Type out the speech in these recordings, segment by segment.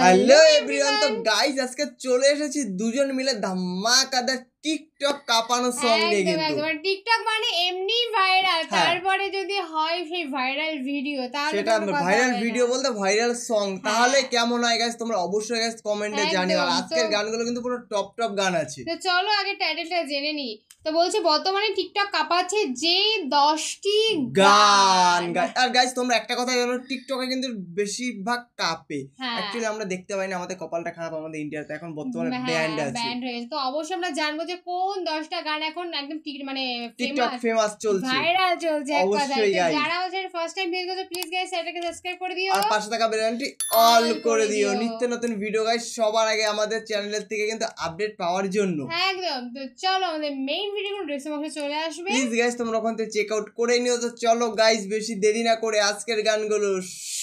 Hello everyone, তো guys আজকে চলে এসেছি দুজন মিলে ধামাকাদার টিকটক কাঁপানো সং নিয়ে। কিন্তু টিকটক মানে এমনি ভাইরাল, তারপরে যদি হয় সেই ভাইরাল ভিডিও, তাহলে সেটা ভাইরাল ভিডিও বলতে ভাইরাল সং, তাহলে কেমন হয় গাইস তোমরা অবশ্যই গাইস কমেন্টে জানিও। আর আজকের গানগুলো কিন্তু পুরো টপ টপ গান আছে। তো চলো আগে টাইটেলটা জেনে নি। তো বলছে বর্তমানে টিকটক কাঁপাচ্ছে যে 10টি গান। আর গাইস তোমরা একটা কথা জানো, টিকটকে কিন্তু বেশিরভাগ কাঁপে। অ্যাকচুয়ালি আমরা দেখতে পাই না, আমাদের কপালটা খারাপ, আমাদের ইন্ডিয়াতে এখন বর্তমানে ব্যান্ড আছে। ব্যান্ড হয়ে গেছে। তো অবশ্যই আমরা জানবো যে কোন 10টা গান এখন একদম মানে টিকটক ফেমাস চলছে, ভাইরাল চলছে এক কথায়। অবশ্যই যারা হচ্ছে ফার্স্ট টাইম ভিডিও দেখছো প্লিজ গাইস এটাকে সাবস্ক্রাইব করে দিও আর পাশে থাকা বেল আইকনটি অল করে দিও নিত্য নতুন ভিডিও গাইস সবার আগে আমাদের চ্যানেলের থেকে কিন্তু আপডেট পাওয়ার জন্য। একদম। তো চলো আমাদের মেইন ভিডিওগুলো ডেসক্রিপশন বক্সে চলে আসবে, প্লিজ গাইস তোমরা ওখান থেকে চেক আউট করে নিও। তো চলো গাইস বেশি দেরি না করে আজকের গানগুলো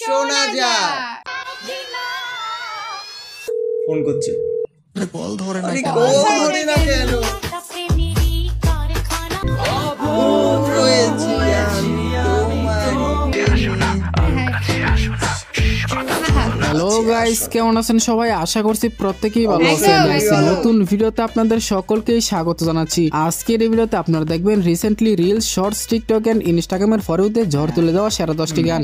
শোনা যাক। ফোন করছে, কল ধরে না কেন? হ্যালো গাইস, কেমন আছেন সবাই? আশা করছি প্রত্যেকেই ভালো আছেন। নতুন ভিডিওতে আপনাদের সকলকেই স্বাগত জানাচ্ছি। আজকের এই ভিডিওতে আপনারা দেখবেন recently reels, shorts, TikTok and ইনস্টাগ্রামের ফরওয়ার্ডে ঝড় তুলে দেওয়া সেরা 10টি গান।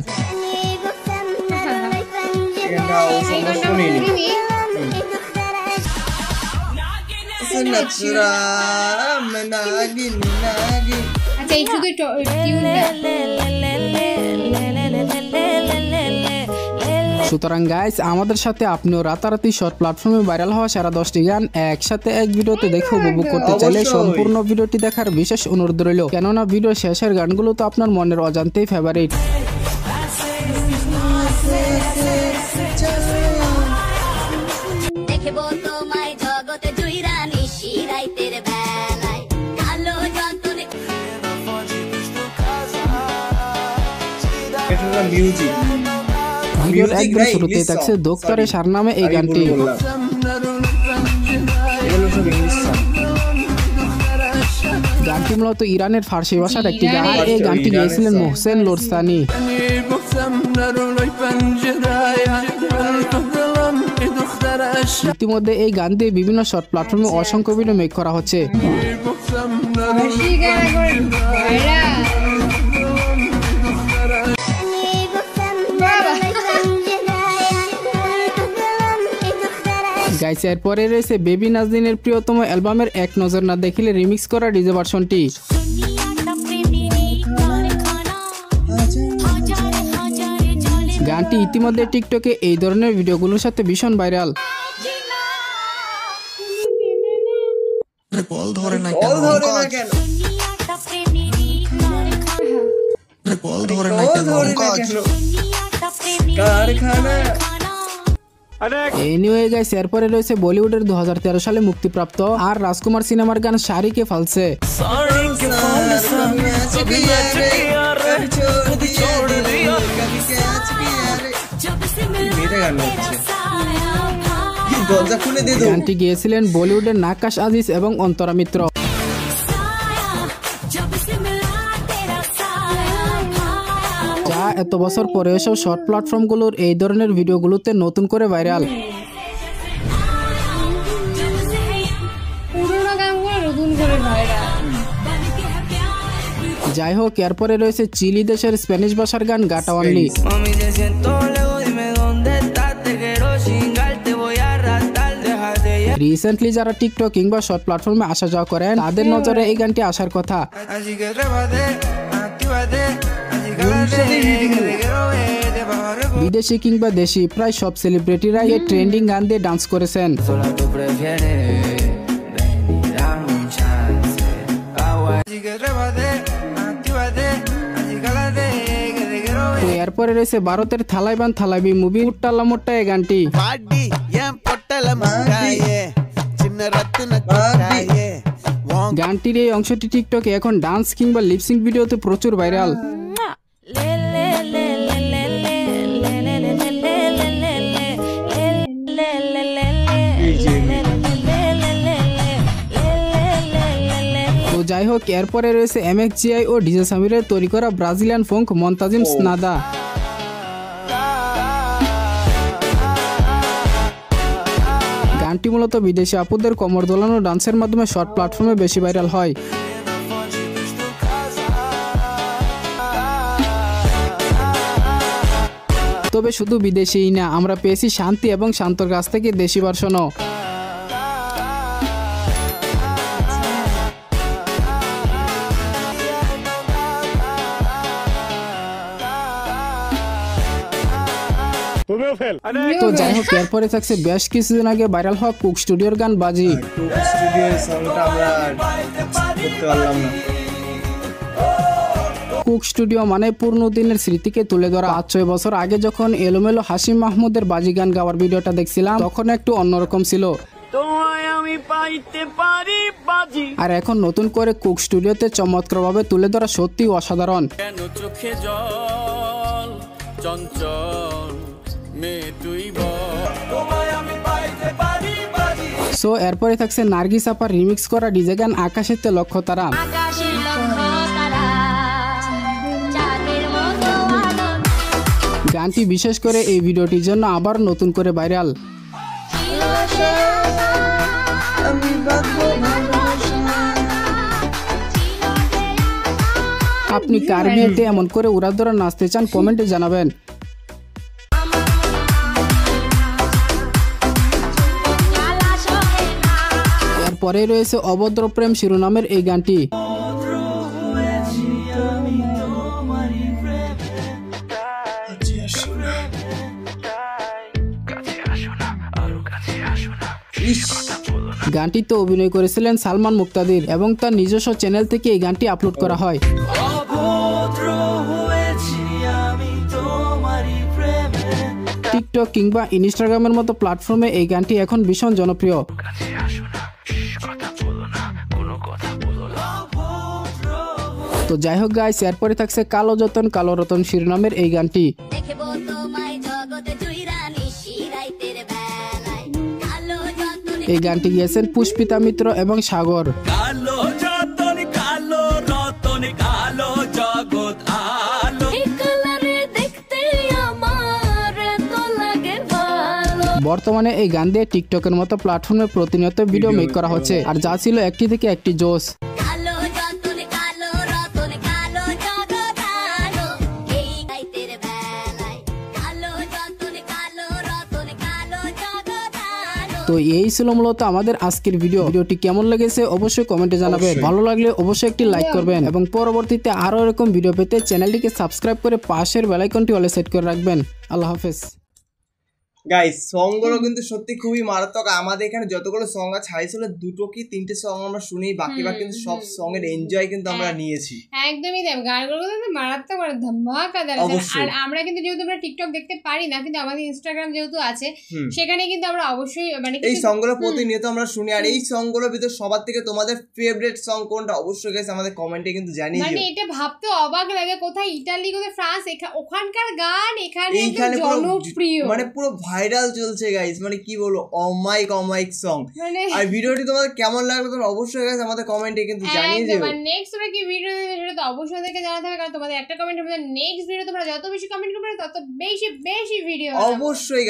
সুতরাং গাইস আমাদের সাথে আপনিও রাতারাতি শর্ট প্ল্যাটফর্মে ভাইরাল হওয়া সেরা 10টি গান একসাথে এক ভিডিওতে দেখে উপভোগ করতে চাইলে সম্পূর্ণ ভিডিওটি দেখার বিশেষ অনুরোধ রইল, কেননা ভিডিও শেষের গানগুলো তো আপনার মনের অজান্তেই ফেভারিট। ভিডিওর একদম শুরুতেই থাকছে দোক্তরে সার নামে এই গানটি। গানটি মূলত ইরানের ফার্সি ভাষার একটি গান। এই গানটি গেয়েছিলেন মোহসেন লোরসানি। ইতিমধ্যে এই গান দিয়ে বিভিন্ন শর্ট প্ল্যাটফর্মে অসংখ্য ভিডিও মেক করা হচ্ছে। গাইস এরপরে রয়েছে বেবি নাজনীনের প্রিয়তম অ্যালবামের এক নজর না দেখিলে রিমিক্স করা ডিজে ভার্সনটি। গানটি ইতিমধ্যে টিকটকে এই ধরনের ভিডিওগুলোর সাথে ভীষণ ভাইরাল। এনিওয়ে গাইস এরপরে রয়েছে বলিউডের 2013 সালে মুক্তিপ্রাপ্ত আর রাজকুমার সিনেমার গান শাড়ি কে ফালসে। গানটি গেয়েছিলেন বলিউডের নাকাশ আজিজ এবং অন্তরা মিত্র। যা এত বছর পরে এসব শর্ট প্ল্যাটফর্মগুলোর এই ধরনের ভিডিওগুলোতে নতুন করে ভাইরাল। যাই হোক এরপরে রয়েছে চিলি দেশের স্প্যানিশ ভাষার গান গাটা অনলি। রিসেন্টলি যারা টিকটক কিংবা শর্ট প্ল্যাটফর্মে আসা যাওয়া করেন তাদের নজরে এই গানটি আসার কথা। বিদেশি কিংবা দেশি প্রায় সব সেলিব্রিটিরা এই ট্রেন্ডিং গান দিয়ে ডান্স করেছেন। এরপরে রয়েছে ভারতের থালাইবান থালাবি মুভি উট্টালা মোট্টা এই গানটি। গানটির এই অংশটি টিকটকে এখন ডান্স কিংবা লিপসিং ভিডিওতে প্রচুর ভাইরাল। যাই হোক এরপরে রয়েছে MXGI ও ডিজে সামিরের তৈরি করা ব্রাজিলিয়ান ফোঙ্ক মন্তাজিম স্নাদা। গানটি মূলত বিদেশি আপুদের কোমর দোলানো ডান্সের মাধ্যমে শর্ট প্ল্যাটফর্মে বেশি ভাইরাল হয়। তবে শুধু বিদেশিই না, আমরা পেয়েছি শান্তি এবং শান্তর কাছ থেকে দেশি ভার্সনও। তো যাই হোক, এরপরে থাকছে বেশ কিছুদিন আগে ভাইরাল হওয়া কুক স্টুডিওর গান বাজি। কুক স্টুডিওর সংটা আমরা করতে পারলাম না। কুক স্টুডিও মানে পুরনো দিনের স্মৃতিকে তুলে ধরা। 5-6 বছর আগে যখন এলোমেলো হাসিম মাহমুদের বাজি গান গাওয়ার ভিডিওটা দেখছিলাম, তখন একটু অন্যরকম ছিল। আর এখন নতুন করে কুক স্টুডিওতে চমৎকারভাবে তুলে ধরা সত্যি অসাধারণ। সো এরপরে থাকছে নার্গিস আপার রিমিক্স করা ডিজে গান আকাশেতে লক্ষ্য তারা। গানটি বিশেষ করে এই ভিডিওটির জন্য আবার নতুন করে ভাইরাল। আপনি কার বিয়েতে এমন করে উড়াধরা নাচতে চান কমেন্টে জানাবেন। এরপরে রয়েছে অভদ্র প্রেম শিরোনামের এই গানটি। গানটিতে অভিনয় করেছিলেন সালমান মুক্তাদির এবং তার নিজস্ব চ্যানেল থেকে এই গানটি আপলোড করা হয়। টিকটক কিংবা ইনস্টাগ্রামের মতো প্ল্যাটফর্মে এই গানটি এখন ভীষণ জনপ্রিয়। তো যাই হোক গাইস, এরপরে থাকছে কালো যতন কালো রতন শিরোনামের এই গানটি। এই গানটি গিয়েছেন পুষ্পিতা মিত্র এবং সাগর। বর্তমানে এই গান দিয়ে টিকটকের মতো প্ল্যাটফর্মে প্রতিনিয়ত ভিডিও মেক করা হচ্ছে, আর যা ছিল একটি থেকে একটি জোস। তো এই ছিল মূলত আমাদের আজকের ভিডিওটি কেমন লেগেছে অবশ্যই কমেন্টে জানাবেন। ভালো লাগলে অবশ্যই একটি লাইক করবেন এবং পরবর্তীতে আরো এরকম ভিডিও পেতে চ্যানেলটিকে সাবস্ক্রাইব করে পাশের বেল আইকনটি অলে সেট করে রাখবেন। আল্লাহ হাফেজ। গাইস সং গুলো কিন্তু সত্যি খুবই মারাত্মক। আমাদের এখানে যতগুলো সং আছে হাইস্কুলে 2 কি 3টে সং আমরা শুনি, বাকি কিন্তু সব সং এর এনজয় কিন্তু আমরা নিয়েছি। একদমই তাই, গানগুলো কিন্তু মারাত্মক আর ধামাকাদার। আর আমরা কিন্তু যেহেতু আমরা টিকটক দেখতে পারি না, কিন্তু আমাদের ইনস্টাগ্রাম যেহেতু আছে সেখানে কিন্তু আমরা অবশ্যই মানে এই সং গুলো প্রতিনিয়ত আমরা শুনি। আর এই সং গুলোর ভিতর সবার থেকে তোমাদের ফেভারিট সং কোনটা অবশ্যই গাইস আমাদের কমেন্টে কিন্তু জানিয়ে দিও। মানে এটা ভাবতে অবাক লাগে, কোথায় ইতালি কোথায় ফ্রান্স, ওখানকার গান এখানে জনপ্রিয়, মানে পুরো ভাইরাল চলছে গাইস। মানে কি বলবো, অমাইক সং। আর ভিডিওটি তোমাদের কেমন লাগলো তোমরা অবশ্যই গাইস আমাদের কমেন্টে কিন্তু জানিয়ে দিও। আর নেক্সট তোমরা কি ভিডিও দেবে সেটা তো অবশ্যই আমাদেরকে জানাতে হবে, কারণ তোমাদের একটা কমেন্টের মধ্যে নেক্সট ভিডিও তোমরা যত বেশি কমেন্ট করবে তত বেশি ভিডিও অবশ্যই।